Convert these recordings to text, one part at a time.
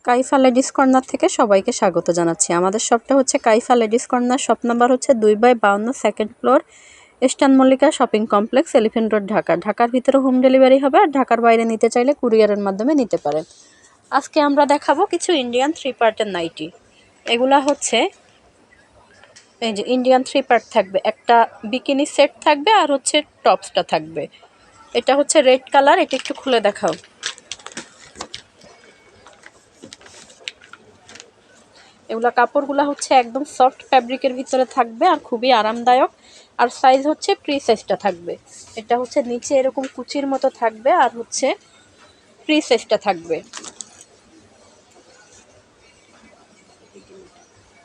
কাইফা ladies corner থেকে সবাইকে স্বাগত জানাচ্ছি। আমাদের শপটা হচ্ছে কাইফা লেডিস কর্নার, শপ নাম্বার হচ্ছে 2/52, second floor, eastern Mallika shopping complex, elephant road, Dhaka. ঢাকার ভিতরে হোম ডেলিভারি হবে, আর ঢাকার বাইরে নিতে চাইলে কুরিয়ারের মাধ্যমে নিতে পারেন। আজকে আমরা দেখাবো কিছু ইন্ডিয়ান 3 পার্টের নাইটি। এগুলা হচ্ছে এই যে ইন্ডিয়ান 3 পার্ট থাকবে, একটা বিকিনি সেট থাকবে আর হচ্ছে টপসটা থাকবে। এটা হচ্ছে রেড কালার, এটা একটু খুলে দেখাও। এগুলা কাপড়গুলো হচ্ছে একদম সফট ফ্যাব্রিকের ভিতরে থাকবে আর খুবই আরামদায়ক। আর সাইজ হচ্ছে ফ্রি সাইজটা থাকবে। এটা হচ্ছে নিচে এরকম কুচির মতো থাকবে আর হচ্ছে ফ্রি সাইজটা থাকবে।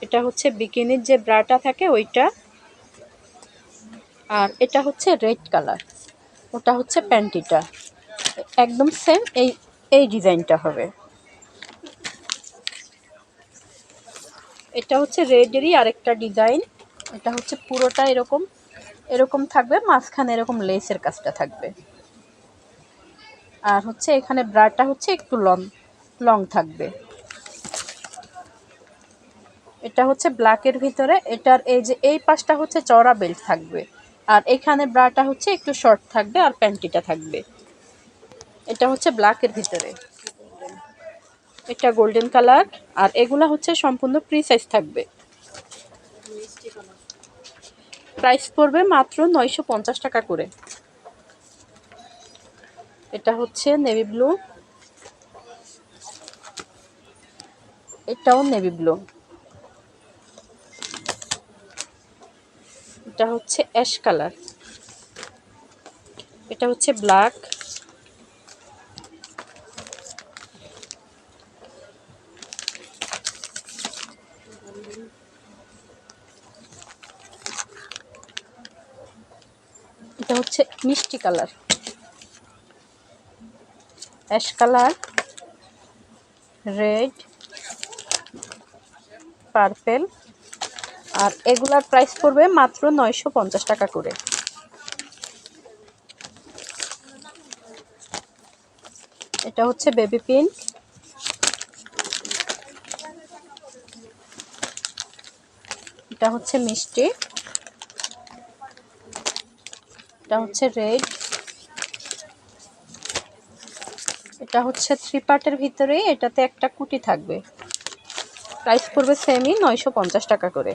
এটা হচ্ছে বিকিনির যে ব্রাটা থাকে ওইটা। আর এটা হচ্ছে রেড কালার, ওটা হচ্ছে প্যান্টিটা। একদম সেম এই ডিজাইনটা হবে। এটা হচ্ছে রেডেরই আরেকটা ডিজাইন। এটা হচ্ছে পুরোটা এরকম এরকম থাকবে, মাঝখানে এরকম লেসের কাজটা থাকবে। আর হচ্ছে এখানে ব্রাটা হচ্ছে একটু লং থাকবে। এটা হচ্ছে ব্ল্যাকের ভিতরে, এটার এই যে এই পাশটা হচ্ছে চওড়া বেল্ট থাকবে, আর এখানে ব্রাটা হচ্ছে একটু শর্ট থাকবে আর প্যান্টিটা থাকবে। এটা হচ্ছে ব্ল্যাকের ভিতরে, এটা গোল্ডেন কালার। আর এগুলা হচ্ছে সম্পূর্ণ ফ্রি সাইজ থাকবে। প্রাইস পড়বে মাত্র 950 টাকা করে। এটা হচ্ছে নেভি ব্লু, এটাও নেভি ব্লু। এটা হচ্ছে অ্যাশ কালার, এটা হচ্ছে ব্ল্যাক, এটা হচ্ছে মিষ্টি colour, ash colour, red, purple. আর এগুলার প্রাইস পড়বে মাত্র 950 টাকা করে। এটা হচ্ছে বেবি পিঙ্ক, এটা হচ্ছে মিষ্টি, এটা হচ্ছে রেড, এটা হচ্ছে 3 পার্টের ভিতরে, এটাতে একটা কুটি থাকবে। প্রাইস পড়বে সেমই 950 টাকা করে।